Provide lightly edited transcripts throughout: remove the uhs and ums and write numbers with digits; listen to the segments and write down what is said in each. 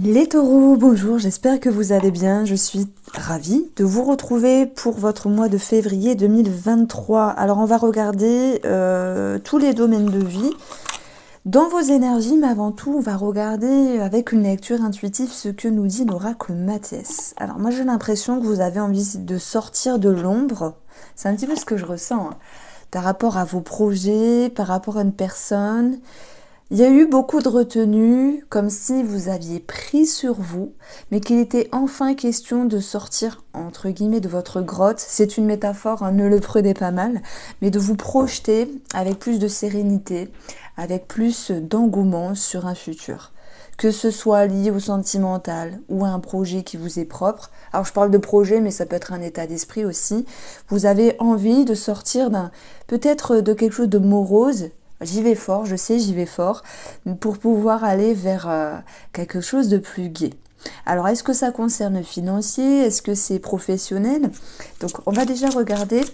Les taureaux, bonjour, j'espère que vous allez bien. Je suis ravie de vous retrouver pour votre mois de février 2023. Alors on va regarder tous les domaines de vie dans vos énergies, mais avant tout on va regarder avec une lecture intuitive ce que nous dit l'oracle Mathias. Alors moi j'ai l'impression que vous avez envie de sortir de l'ombre, c'est un petit peu ce que je ressens, hein, par rapport à vos projets, par rapport à une personne. Il y a eu beaucoup de retenues, comme si vous aviez pris sur vous, mais qu'il était enfin question de sortir, entre guillemets, de votre grotte. C'est une métaphore, hein, ne le prenez pas mal, mais de vous projeter avec plus de sérénité, avec plus d'engouement sur un futur. Que ce soit lié au sentimental ou à un projet qui vous est propre. Alors je parle de projet, mais ça peut être un état d'esprit aussi. Vous avez envie de sortir peut-être de quelque chose de morose. J'y vais fort, je sais, j'y vais fort, pour pouvoir aller vers quelque chose de plus gai. Alors, est-ce que ça concerne le financier? Est-ce que c'est professionnel? Donc, on va déjà regarder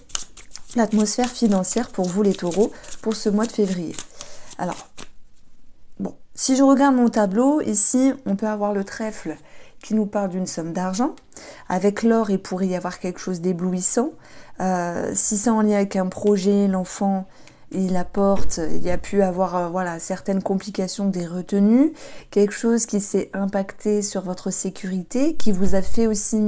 l'atmosphère financière pour vous, les taureaux, pour ce mois de février. Alors, bon, si je regarde mon tableau, ici, on peut avoir le trèfle qui nous parle d'une somme d'argent. Avec l'or, il pourrait y avoir quelque chose d'éblouissant. Si c'est en lien avec un projet, l'enfant... il apporte, il y a pu avoir certaines complications des retenues, quelque chose qui s'est impacté sur votre sécurité, qui vous a fait aussi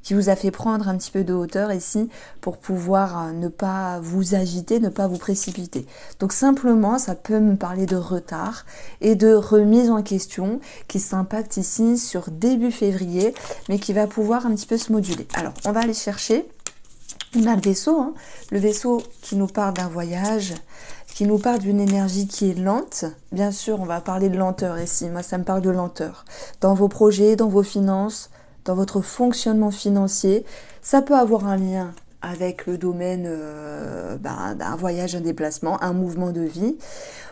qui vous a fait prendre un petit peu de hauteur ici pour pouvoir ne pas vous agiter, ne pas vous précipiter. Donc simplement, ça peut me parler de retard et de remise en question qui s'impacte ici sur début février, mais qui va pouvoir un petit peu se moduler. Alors, on va aller chercher. On a le vaisseau qui nous parle d'un voyage, qui nous parle d'une énergie qui est lente. Bien sûr, on va parler de lenteur ici. Moi, ça me parle de lenteur. Dans vos projets, dans vos finances, dans votre fonctionnement financier, ça peut avoir un lien avec le domaine d'un voyage, un déplacement, un mouvement de vie.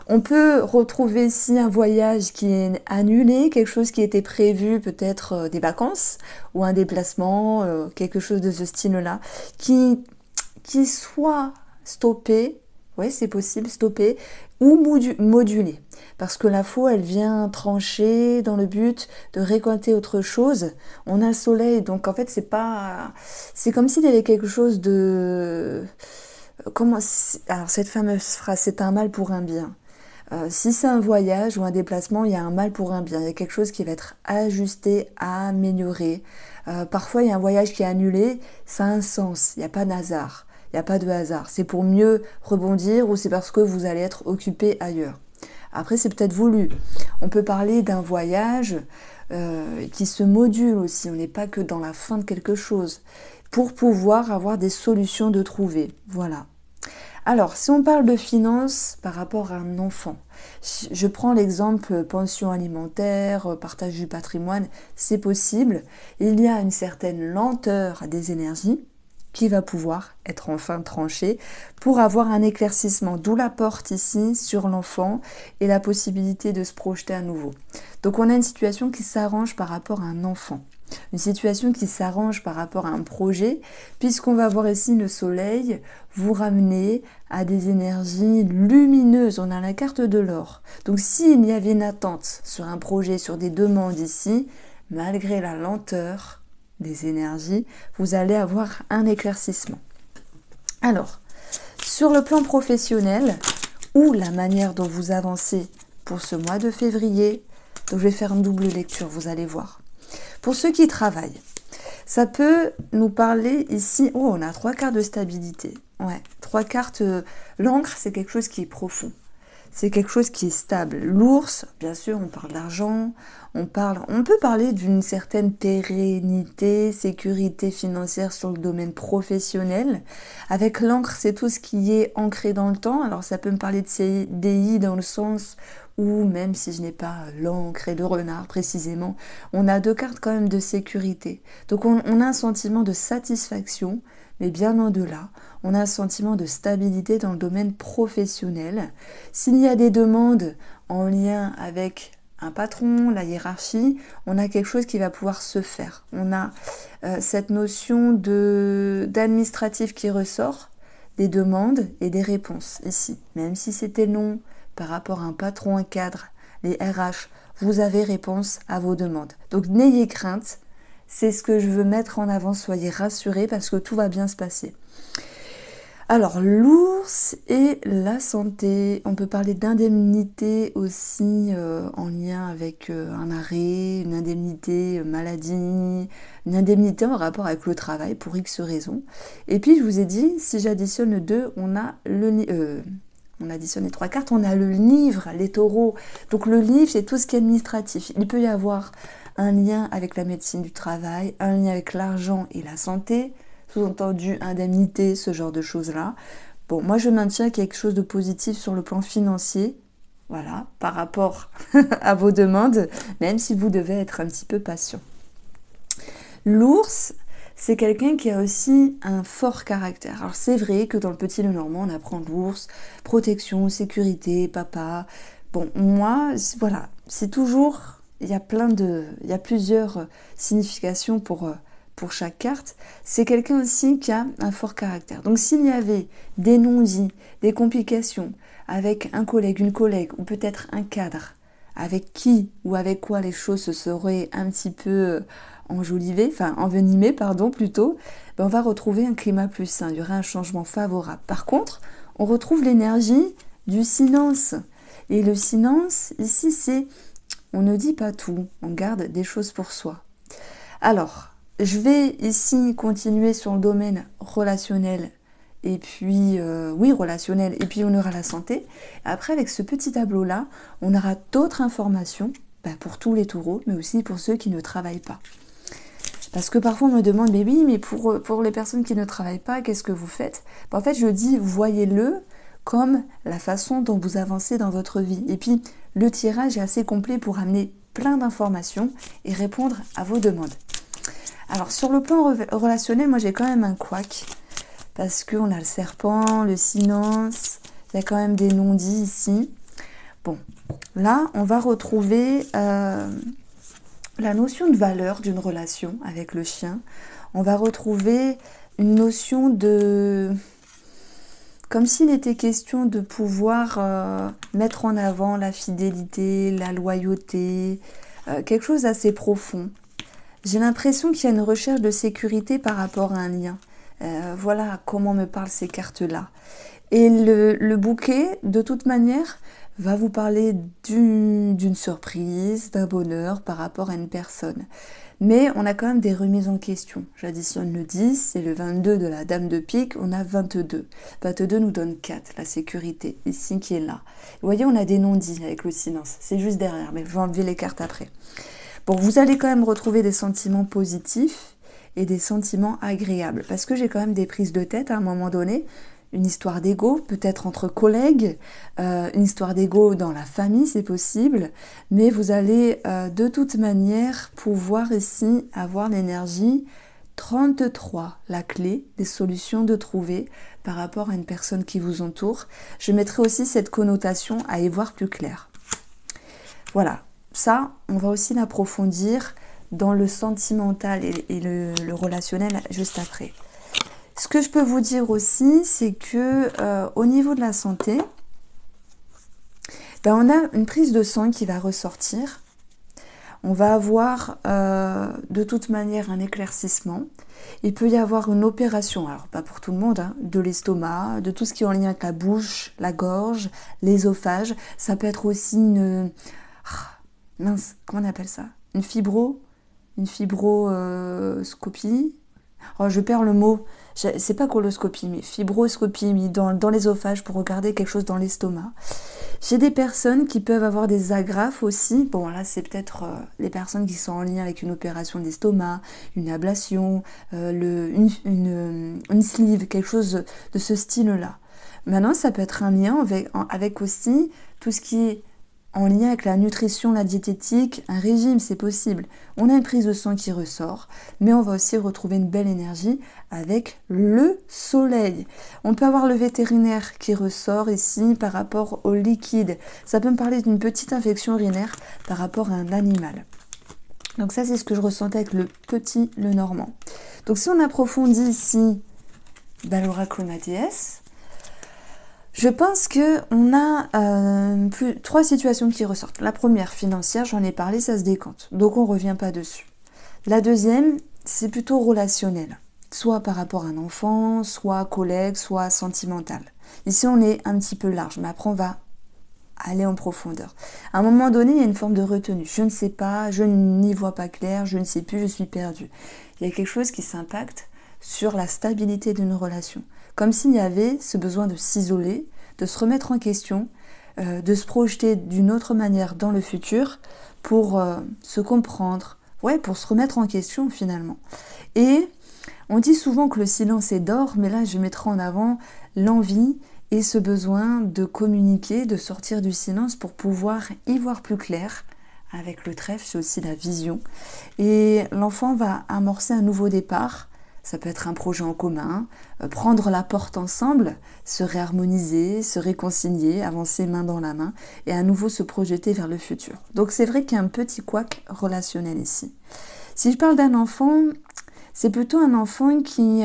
On peut retrouver ici un voyage qui est annulé, quelque chose qui était prévu, peut-être des vacances ou un déplacement, quelque chose de ce style-là, qui soit stoppé, oui c'est possible, stoppé, ou modulé. Parce que la faux, elle vient trancher dans le but de récolter autre chose. On a le soleil, donc en fait c'est comme s'il y avait quelque chose de... Alors cette fameuse phrase, c'est un mal pour un bien. Si c'est un voyage ou un déplacement, il y a un mal pour un bien. Il y a quelque chose qui va être ajusté, amélioré. Parfois, il y a un voyage qui est annulé. Ça a un sens. Il n'y a pas d'hasard. Il n'y a pas de hasard. C'est pour mieux rebondir ou c'est parce que vous allez être occupé ailleurs. Après, c'est peut-être voulu. On peut parler d'un voyage qui se module aussi. On n'est pas que dans la fin de quelque chose. Pour pouvoir avoir des solutions de trouver. Voilà. Alors, si on parle de finances par rapport à un enfant, je prends l'exemple pension alimentaire, partage du patrimoine, c'est possible. Il y a une certaine lenteur des énergies qui va pouvoir être enfin tranchée pour avoir un éclaircissement, d'où la porte ici sur l'enfant et la possibilité de se projeter à nouveau. Donc on a une situation qui s'arrange par rapport à un enfant. Une situation qui s'arrange par rapport à un projet, puisqu'on va voir ici le soleil vous ramener à des énergies lumineuses. On a la carte de l'or. Donc s'il y avait une attente sur un projet, sur des demandes ici, malgré la lenteur des énergies, vous allez avoir un éclaircissement. Alors, sur le plan professionnel, ou la manière dont vous avancez pour ce mois de février, donc je vais faire une double lecture, vous allez voir. Pour ceux qui travaillent, ça peut nous parler ici... Oh, on a 3 cartes de stabilité. Ouais, 3 cartes... L'encre, c'est quelque chose qui est profond. C'est quelque chose qui est stable. L'ours, bien sûr, on parle d'argent. On peut parler d'une certaine pérennité, sécurité financière sur le domaine professionnel. Avec l'encre, c'est tout ce qui est ancré dans le temps. Alors, ça peut me parler de CDI dans le sens... ou même si je n'ai pas l'encre et le renard précisément, on a 2 cartes quand même de sécurité. Donc on a un sentiment de satisfaction, mais bien au-delà, on a un sentiment de stabilité dans le domaine professionnel. S'il y a des demandes en lien avec un patron, la hiérarchie, on a quelque chose qui va pouvoir se faire. On a cette notion d'administratif qui ressort, des demandes et des réponses ici. Même si c'était long, par rapport à un patron, un cadre, les RH vous avez réponse à vos demandes. Donc n'ayez crainte, c'est ce que je veux mettre en avant, soyez rassurés parce que tout va bien se passer. Alors, l'ours et la santé, on peut parler d'indemnité aussi en lien avec un arrêt, une indemnité maladie, une indemnité en rapport avec le travail pour X raisons. Et puis, je vous ai dit, si j'additionne le 2, on additionne les 3 cartes, on a le livre, les taureaux. Donc, le livre, c'est tout ce qui est administratif. Il peut y avoir un lien avec la médecine du travail, un lien avec l'argent et la santé, sous-entendu indemnité, ce genre de choses-là. Bon, moi je maintiens quelque chose de positif sur le plan financier, voilà, par rapport à vos demandes, même si vous devez être un petit peu patient. L'ours, c'est quelqu'un qui a aussi un fort caractère. Alors c'est vrai que dans le Petit Lenormand, on apprend l'ours, protection, sécurité, papa. Bon, moi, voilà, c'est toujours, il y a plusieurs significations pour chaque carte, c'est quelqu'un aussi qui a un fort caractère. Donc s'il y avait des non-dits, des complications avec un collègue, une collègue, ou peut-être un cadre, avec qui ou avec quoi les choses se seraient un petit peu envenimées, plutôt, ben on va retrouver un climat plus sain, il y aura un changement favorable. Par contre, on retrouve l'énergie du silence. Et le silence, ici, c'est on ne dit pas tout, on garde des choses pour soi. Alors, je vais ici continuer sur le domaine relationnel et puis, relationnel, et puis on aura la santé. Après, avec ce petit tableau-là, on aura d'autres informations pour tous les taureaux, mais aussi pour ceux qui ne travaillent pas. Parce que parfois on me demande, mais oui, mais pour les personnes qui ne travaillent pas, qu'est-ce que vous faites? En fait, je dis, voyez-le comme la façon dont vous avancez dans votre vie. Et puis, le tirage est assez complet pour amener plein d'informations et répondre à vos demandes. Alors, sur le plan relationnel, moi, j'ai quand même un couac. Parce qu'on a le serpent, le silence, il y a quand même des non-dits ici. Bon, là, on va retrouver la notion de valeur d'une relation avec le chien. On va retrouver une notion de... Comme s'il était question de pouvoir mettre en avant la fidélité, la loyauté, quelque chose d'assez profond. J'ai l'impression qu'il y a une recherche de sécurité par rapport à un lien. Voilà comment me parlent ces cartes-là. Et le bouquet, de toute manière, va vous parler d'une surprise, d'un bonheur par rapport à une personne. Mais on a quand même des remises en question. J'additionne le 10 et le 22 de la dame de pique, on a 22. 22 nous donne 4, la sécurité, ici qui est là. Vous voyez, on a des non-dits avec le silence. C'est juste derrière, mais je vais enlever les cartes après. Bon, vous allez quand même retrouver des sentiments positifs et des sentiments agréables. Parce que j'ai quand même des prises de tête à un moment donné. Une histoire d'ego, peut-être entre collègues, une histoire d'ego dans la famille, c'est possible. Mais vous allez de toute manière pouvoir ici avoir l'énergie 33, la clé des solutions de trouver par rapport à une personne qui vous entoure. Je mettrai aussi cette connotation à y voir plus clair. Voilà. Ça, on va aussi l'approfondir dans le sentimental et le relationnel juste après. Ce que je peux vous dire aussi, c'est que au niveau de la santé, on a une prise de sang qui va ressortir. On va avoir de toute manière un éclaircissement. Il peut y avoir une opération, alors pas pour tout le monde, hein, de l'estomac, de tout ce qui est en lien avec la bouche, la gorge, l'ésophage. Ça peut être aussi une... mince, comment on appelle ça? Une fibroscopie. Oh, je perds le mot. C'est pas coloscopie, mais fibroscopie, mis dans l'ésophage pour regarder quelque chose dans l'estomac. J'ai des personnes qui peuvent avoir des agrafes aussi. Bon, là, c'est peut-être les personnes qui sont en lien avec une opération de l'estomac, une ablation, une sleeve, quelque chose de ce style-là. Maintenant, ça peut être un lien avec aussi tout ce qui est en lien avec la nutrition, la diététique, un régime, c'est possible. On a une prise de sang qui ressort, mais on va aussi retrouver une belle énergie avec le soleil. On peut avoir le vétérinaire qui ressort ici par rapport au liquide. Ça peut me parler d'une petite infection urinaire par rapport à un animal. Donc ça, c'est ce que je ressentais avec le Petit Lenormand. Donc si on approfondit ici l'oracle Mathias, Je pense que on a trois situations qui ressortent. La première, financière, j'en ai parlé, ça se décante. Donc on ne revient pas dessus. La deuxième, c'est plutôt relationnel. Soit par rapport à un enfant, soit collègue, soit sentimental. Ici, on est un petit peu large, mais après, on va aller en profondeur. À un moment donné, il y a une forme de retenue. Je ne sais pas, je n'y vois pas clair, je ne sais plus, je suis perdue. Il y a quelque chose qui s'impacte sur la stabilité d'une relation. Comme s'il y avait ce besoin de s'isoler, de se remettre en question, de se projeter d'une autre manière dans le futur pour se comprendre, ouais, pour se remettre en question finalement. Et on dit souvent que le silence est d'or, mais là je mettrai en avant l'envie et ce besoin de communiquer, de sortir du silence pour pouvoir y voir plus clair. Avec le trèfle, c'est aussi la vision. Et l'enfant va amorcer un nouveau départ. Ça peut être un projet en commun, prendre la porte ensemble, se réharmoniser, se réconcilier, avancer main dans la main et à nouveau se projeter vers le futur. Donc c'est vrai qu'il y a un petit couac relationnel ici. Si je parle d'un enfant, c'est plutôt un enfant qui...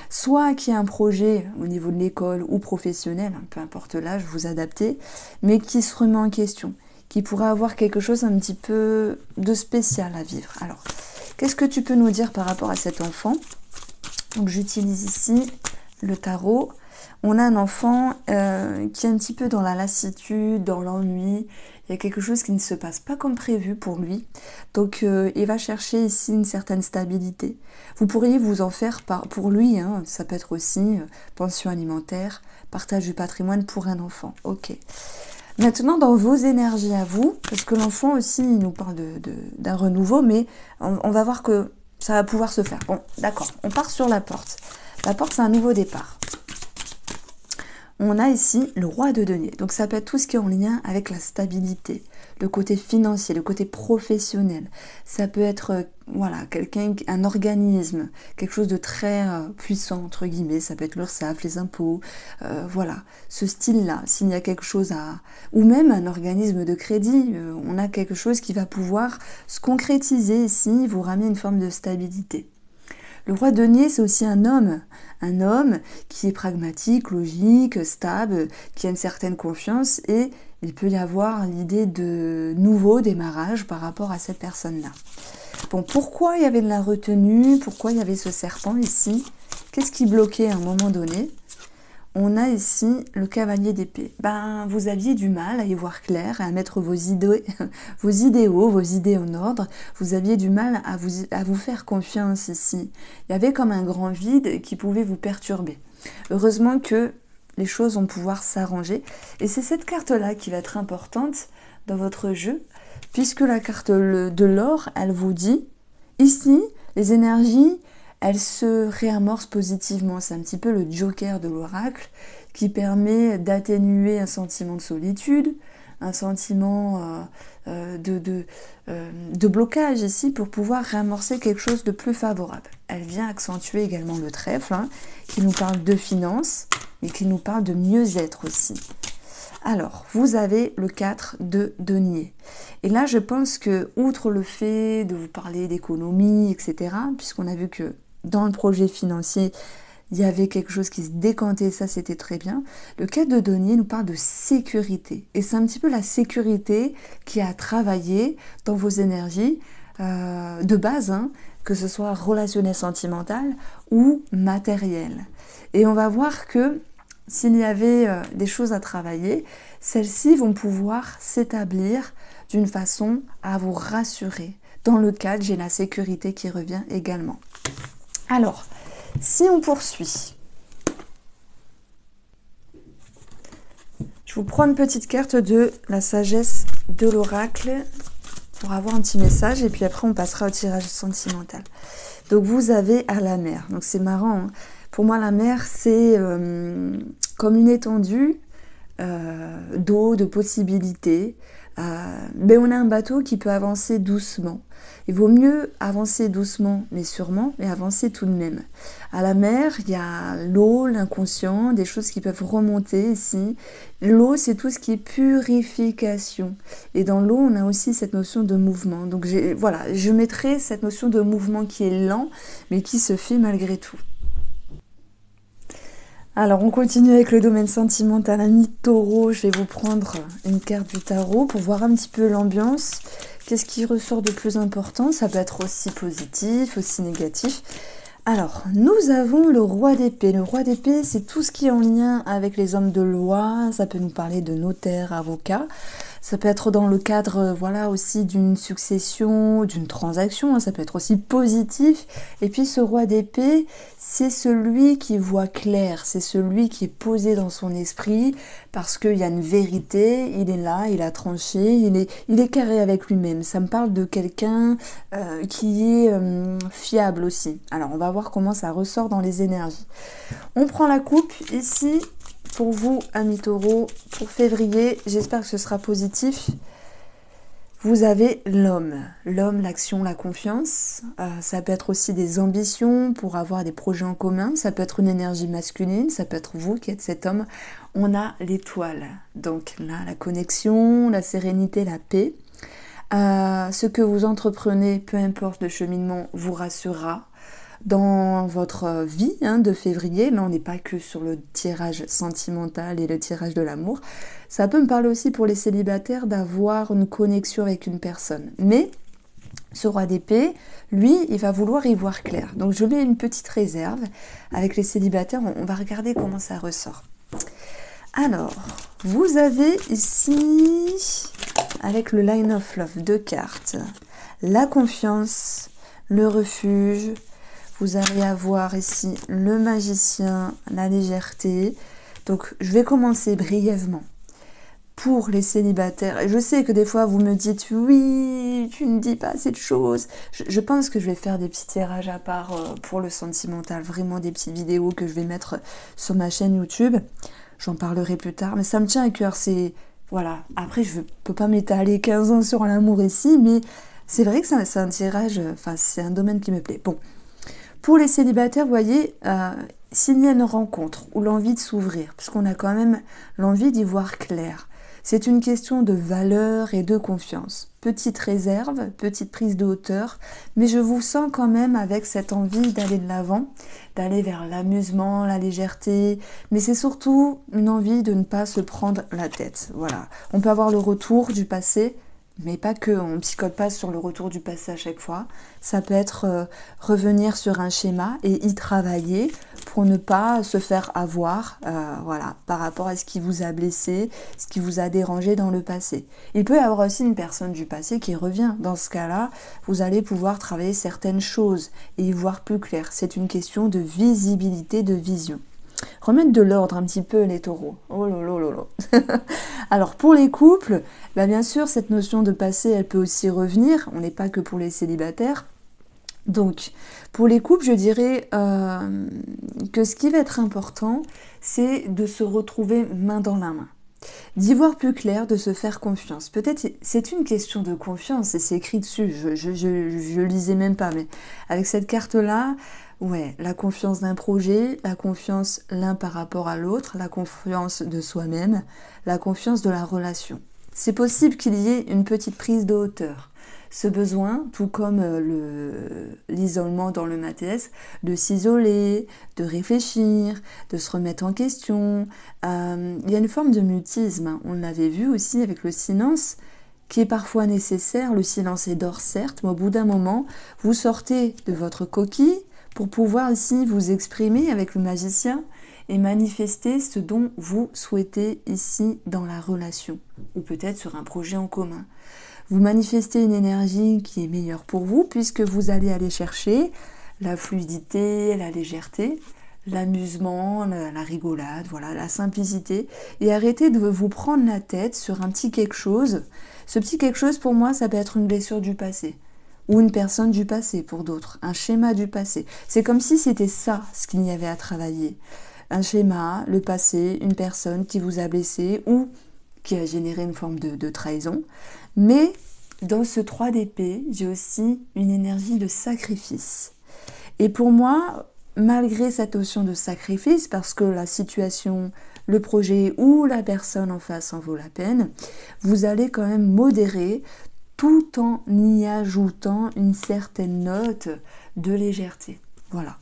soit qui a un projet au niveau de l'école ou professionnel, peu importe l'âge, vous adaptez, mais qui se remet en question, qui pourrait avoir quelque chose un petit peu de spécial à vivre. Alors, qu'est-ce que tu peux nous dire par rapport à cet enfant? Donc j'utilise ici le tarot. On a un enfant qui est un petit peu dans la lassitude, dans l'ennui. Il y a quelque chose qui ne se passe pas comme prévu pour lui. Donc il va chercher ici une certaine stabilité. Vous pourriez vous en faire pour lui, hein, ça peut être aussi pension alimentaire, partage du patrimoine pour un enfant. Ok. Maintenant, dans vos énergies à vous, parce que l'enfant aussi, il nous parle d'un renouveau, mais on va voir que ça va pouvoir se faire. Bon, d'accord, on part sur la porte. La porte, c'est un nouveau départ. On a ici le roi de denier. Donc ça peut être tout ce qui est en lien avec la stabilité, le côté financier, le côté professionnel. Ça peut être voilà, un organisme, quelque chose de très puissant, entre guillemets. Ça peut être l'URSSAF, les impôts, voilà, ce style-là. S'il y a quelque chose à... Ou même un organisme de crédit, on a quelque chose qui va pouvoir se concrétiser ici, vous ramener une forme de stabilité. Le roi de denier, c'est aussi un homme qui est pragmatique, logique, stable, qui a une certaine confiance et il peut y avoir l'idée de nouveau démarrage par rapport à cette personne-là. Bon, pourquoi il y avait de la retenue? Pourquoi il y avait ce serpent ici? Qu'est-ce qui bloquait à un moment donné? On a ici le cavalier d'épée. Ben, vous aviez du mal à y voir clair, à mettre vos idéaux, vos idées en ordre. Vous aviez du mal à vous faire confiance ici. Il y avait comme un grand vide qui pouvait vous perturber. Heureusement que les choses vont pouvoir s'arranger. Et c'est cette carte-là qui va être importante dans votre jeu, puisque la carte de l'or, elle vous dit, ici, les énergies... elle se réamorce positivement. C'est un petit peu le joker de l'oracle qui permet d'atténuer un sentiment de solitude, un sentiment de blocage ici pour pouvoir réamorcer quelque chose de plus favorable. Elle vient accentuer également le trèfle, hein, qui nous parle de finances, mais qui nous parle de mieux-être aussi. Alors, vous avez le 4 de denier. Et là, je pense que, outre le fait de vous parler d'économie, etc., puisqu'on a vu que dans le projet financier, il y avait quelque chose qui se décantait, ça c'était très bien. Le 4 de denier nous parle de sécurité. Et c'est un petit peu la sécurité qui a travaillé dans vos énergies de base, hein, que ce soit relationnel, sentimental ou matériel. Et on va voir que s'il y avait des choses à travailler, celles-ci vont pouvoir s'établir d'une façon à vous rassurer. Dans le cadre, j'ai la sécurité qui revient également. Alors, si on poursuit, je vous prends une petite carte de la sagesse de l'oracle pour avoir un petit message et puis après on passera au tirage sentimental. Donc vous avez à la mer, donc c'est marrant, hein. Pour moi la mer c'est comme une étendue d'eau, de possibilités, mais on a un bateau qui peut avancer doucement. Il vaut mieux avancer doucement, mais sûrement, mais avancer tout de même. À la mer, il y a l'eau, l'inconscient, des choses qui peuvent remonter ici. L'eau, c'est tout ce qui est purification. Et dans l'eau, on a aussi cette notion de mouvement. Donc voilà, je mettrai cette notion de mouvement qui est lent, mais qui se fait malgré tout. Alors, on continue avec le domaine sentimental, ami Taureau. Je vais vous prendre une carte du tarot pour voir un petit peu l'ambiance. Qu'est-ce qui ressort de plus important? Ça peut être aussi positif, aussi négatif. Alors, nous avons le roi d'épée. Le roi d'épée, c'est tout ce qui est en lien avec les hommes de loi. Ça peut nous parler de notaires, avocats. Ça peut être dans le cadre, voilà, aussi d'une succession, d'une transaction. Ça peut être aussi positif. Et puis, ce roi d'épée, c'est celui qui voit clair. C'est celui qui est posé dans son esprit parce qu'il y a une vérité. Il est là, il a tranché, il est carré avec lui-même. Ça me parle de quelqu'un qui est fiable aussi. Alors, on va voir comment ça ressort dans les énergies. On prend la coupe ici. Pour vous, amis taureaux, pour février, j'espère que ce sera positif. Vous avez l'homme. L'homme, l'action, la confiance. Ça peut être aussi des ambitions pour avoir des projets en commun. Ça peut être une énergie masculine. Ça peut être vous qui êtes cet homme. On a l'étoile. Donc là, la connexion, la sérénité, la paix. Ce que vous entreprenez, peu importe le cheminement, vous rassurera. Dans votre vie de février, là on n'est pas que sur le tirage sentimental et le tirage de l'amour, ça peut me parler aussi pour les célibataires d'avoir une connexion avec une personne. Mais ce roi d'épée, lui, il va vouloir y voir clair. Donc je mets une petite réserve. Avec les célibataires, on va regarder comment ça ressort. Alors, vous avez ici, avec le Line of Love, 2 cartes, la confiance, le refuge. Vous allez avoir ici le magicien, la légèreté. Donc, je vais commencer brièvement. Pour les célibataires, et je sais que des fois vous me dites oui, tu ne dis pas assez de choses. Je pense que je vais faire des petits tirages à part pour le sentimental, vraiment des petites vidéos que je vais mettre sur ma chaîne YouTube. J'en parlerai plus tard, mais ça me tient à cœur. C'est voilà. Après, je ne peux pas m'étaler 15 ans sur l'amour ici, mais c'est vrai que c'est un tirage, enfin, c'est un domaine qui me plaît. Bon. Pour les célibataires, vous voyez, s'il y a une rencontre ou l'envie de s'ouvrir, parce qu'on a quand même l'envie d'y voir clair, c'est une question de valeur et de confiance. Petite réserve, petite prise de hauteur, mais je vous sens quand même avec cette envie d'aller de l'avant, d'aller vers l'amusement, la légèreté, mais c'est surtout une envie de ne pas se prendre la tête. Voilà. On peut avoir le retour du passé, mais pas que, on ne psychote pas sur le retour du passé à chaque fois. Ça peut être revenir sur un schéma et y travailler pour ne pas se faire avoir voilà, par rapport à ce qui vous a blessé, ce qui vous a dérangé dans le passé. Il peut y avoir aussi une personne du passé qui revient. Dans ce cas-là, vous allez pouvoir travailler certaines choses et y voir plus clair. C'est une question de visibilité, de vision. Remettre de l'ordre un petit peu les taureaux. Oh lolo. Alors pour les couples, bien sûr cette notion de passé elle peut aussi revenir, on n'est pas que pour les célibataires. Donc pour les couples je dirais que ce qui va être important c'est de se retrouver main dans la main. D'y voir plus clair, de se faire confiance. Peut-être c'est une question de confiance et c'est écrit dessus, je lisais même pas, mais avec cette carte-là, ouais, la confiance d'un projet, la confiance l'un par rapport à l'autre, la confiance de soi-même, la confiance de la relation. C'est possible qu'il y ait une petite prise de hauteur. Ce besoin, tout comme l'isolement dans le matès, de s'isoler, de réfléchir, de se remettre en question. Il y a une forme de mutisme, on l'avait vu aussi avec le silence, qui est parfois nécessaire. Le silence est d'or certes, mais au bout d'un moment, vous sortez de votre coquille pour pouvoir ici vous exprimer avec le magicien et manifester ce dont vous souhaitez ici dans la relation, ou peut-être sur un projet en commun. Vous manifestez une énergie qui est meilleure pour vous puisque vous allez aller chercher la fluidité, la légèreté, l'amusement, la rigolade, voilà, la simplicité et arrêtez de vous prendre la tête sur un petit quelque chose. Ce petit quelque chose pour moi ça peut être une blessure du passé ou une personne du passé pour d'autres, un schéma du passé. C'est comme si c'était ça ce qu'il y avait à travailler. Un schéma, le passé, une personne qui vous a blessé ou qui a généré une forme de trahison. Mais dans ce 3 d'épée, j'ai aussi une énergie de sacrifice. Et pour moi, malgré cette notion de sacrifice, parce que la situation, le projet ou la personne en face en vaut la peine, vous allez quand même modérer tout en y ajoutant une certaine note de légèreté. Voilà.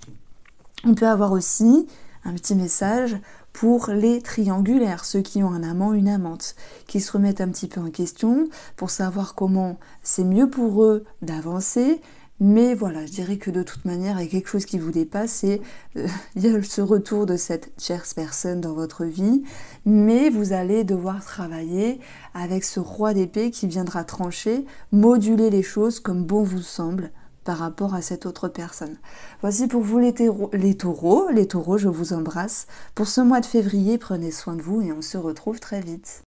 On peut avoir aussi un petit message pour les triangulaires, ceux qui ont un amant, une amante, qui se remettent un petit peu en question pour savoir comment c'est mieux pour eux d'avancer. Mais voilà, je dirais que de toute manière, il y a quelque chose qui vous dépasse et il y a ce retour de cette tierce personne dans votre vie. Mais vous allez devoir travailler avec ce roi d'épée qui viendra trancher, moduler les choses comme bon vous semble par rapport à cette autre personne. Voici pour vous les taureaux. Les taureaux, je vous embrasse. Pour ce mois de février, prenez soin de vous et on se retrouve très vite.